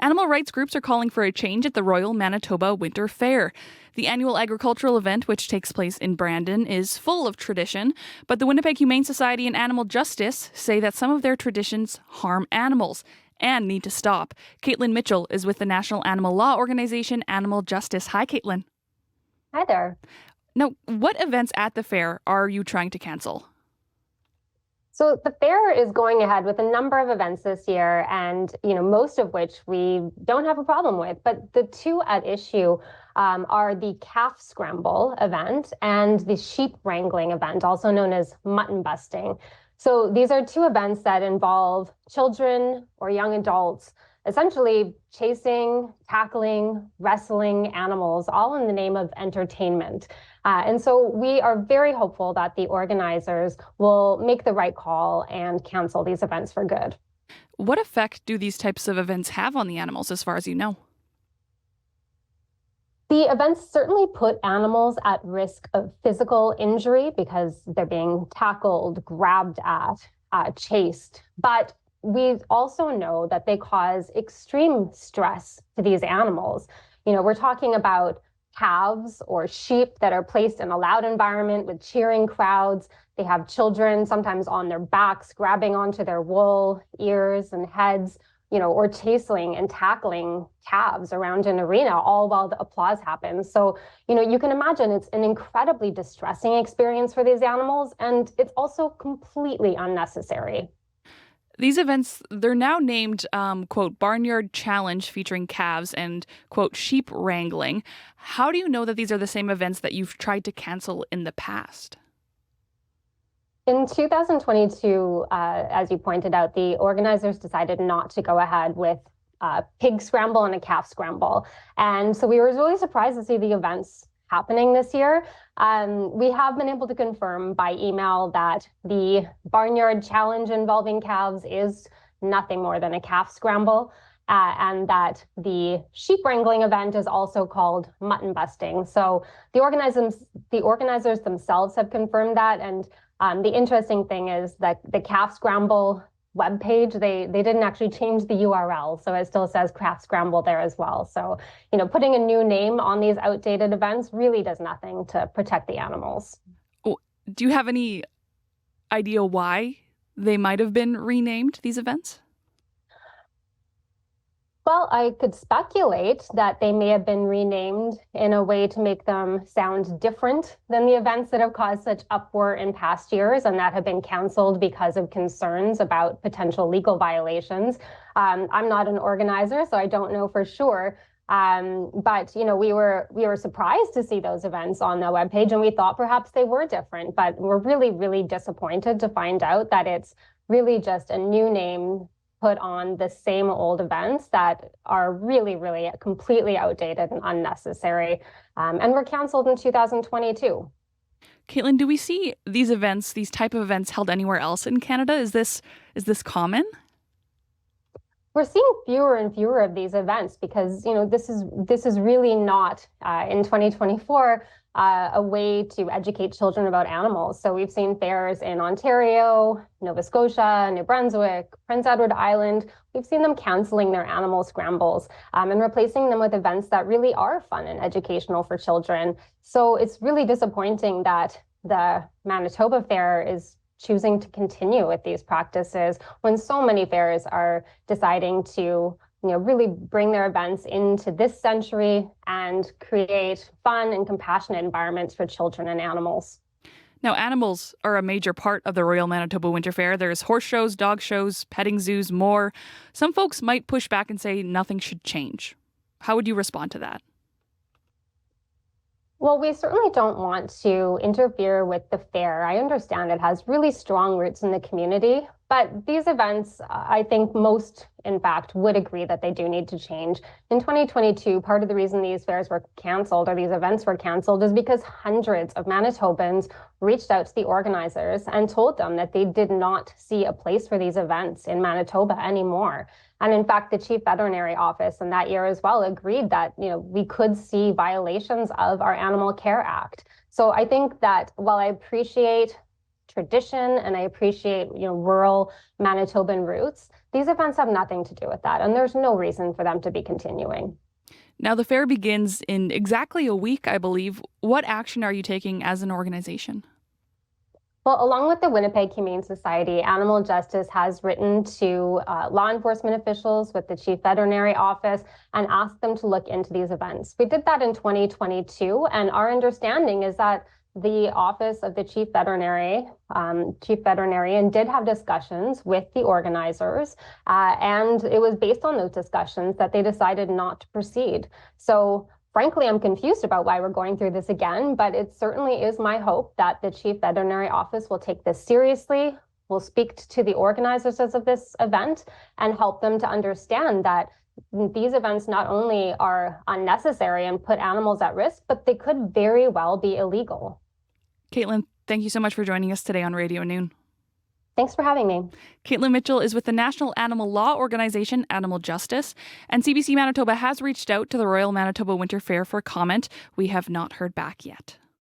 Animal rights groups are calling for a change at the Royal Manitoba Winter Fair. The annual agricultural event, which takes place in Brandon, is full of tradition, but the Winnipeg Humane Society and Animal Justice say that some of their traditions harm animals and need to stop. Kaitlyn Mitchell is with the national animal law organization Animal Justice. Hi, Kaitlyn. Hi there. Now, what events at the fair are you trying to cancel? So the fair is going ahead with a number of events this year, and most of which we don't have a problem with. But the two at issue are the calf scramble event and the sheep wrangling event, also known as mutton busting. So these are two events that involve children or young adults essentially chasing, tackling, wrestling animals, all in the name of entertainment. And so we are very hopeful that the organizers will make the right call and cancel these events for good. What effect do these types of events have on the animals, as far as you know? The events certainly put animals at risk of physical injury because they're being tackled, grabbed at, chased. But we also know that they cause extreme stress to these animals. We're talking about calves or sheep that are placed in a loud environment with cheering crowds. They have children sometimes on their backs, grabbing onto their wool, ears, and heads, or chasing and tackling calves around an arena, all while the applause happens. So, you can imagine it's an incredibly distressing experience for these animals, and it's also completely unnecessary. These events, they're now named, quote, Barnyard Challenge featuring calves and, quote, sheep wrangling. How do you know that these are the same events that you've tried to cancel in the past? In 2022, as you pointed out, the organizers decided not to go ahead with a pig scramble and a calf scramble. And so we were really surprised to see the events happening this year. We have been able to confirm by email that the Barnyard Challenge involving calves is nothing more than a calf scramble, and that the sheep wrangling event is also called mutton busting. So the organizers themselves have confirmed that. And the interesting thing is that the calf scramble webpage, they didn't actually change the URL, so it still says calf scramble there as well. So, putting a new name on these outdated events really does nothing to protect the animals. Oh, do you have any idea why they might have been renamed, these events? Well, I could speculate that they may have been renamed in a way to make them sound different than the events that have caused such uproar in past years and that have been canceled because of concerns about potential legal violations. I'm not an organizer, so I don't know for sure. But we were surprised to see those events on the webpage, and we thought perhaps they were different. But we're really, really disappointed to find out that it's really just a new name put on the same old events that are really, really completely outdated and unnecessary, and were canceled in 2022. Kaitlyn, do we see these events, these type of events, held anywhere else in Canada? Is this common? We're seeing fewer and fewer of these events because this is really not in 2024 a way to educate children about animals. So we've seen fairs in Ontario, Nova Scotia, New Brunswick, Prince Edward Island. We've seen them canceling their animal scrambles and replacing them with events that really are fun and educational for children. So it's really disappointing that the Manitoba Fair is choosing to continue with these practices when so many fairs are deciding to really bring their events into this century and create fun and compassionate environments for children and animals. Now, animals are a major part of the Royal Manitoba Winter Fair. There's horse shows, dog shows, petting zoos, more. Some folks might push back and say nothing should change. How would you respond to that? Well, we certainly don't want to interfere with the fair. I understand it has really strong roots in the community, but these events, I think most, in fact, would agree that they do need to change. In 2022, part of the reason these fairs were canceled or these events were canceled is because hundreds of Manitobans reached out to the organizers and told them that they did not see a place for these events in Manitoba anymore. And in fact, the chief veterinary office in that year as well agreed that, we could see violations of our Animal Care Act. So I think that while I appreciate tradition and I appreciate, rural Manitoban roots, these events have nothing to do with that. And there's no reason for them to be continuing. Now, the fair begins in exactly a week, I believe. What action are you taking as an organization? Well, along with the Winnipeg Humane Society, Animal Justice has written to law enforcement officials with the Chief Veterinary Office and asked them to look into these events. We did that in 2022, and our understanding is that the Office of the Chief Veterinarian did have discussions with the organizers, and it was based on those discussions that they decided not to proceed. So frankly, I'm confused about why we're going through this again, but it certainly is my hope that the Chief Veterinary Office will take this seriously, will speak to the organizers of this event, and help them to understand that these events not only are unnecessary and put animals at risk, but they could very well be illegal. Kaitlyn, thank you so much for joining us today on Radio Noon. Thanks for having me. Kaitlyn Mitchell is with the national animal law organization Animal Justice, and CBC Manitoba has reached out to the Royal Manitoba Winter Fair for comment. We have not heard back yet.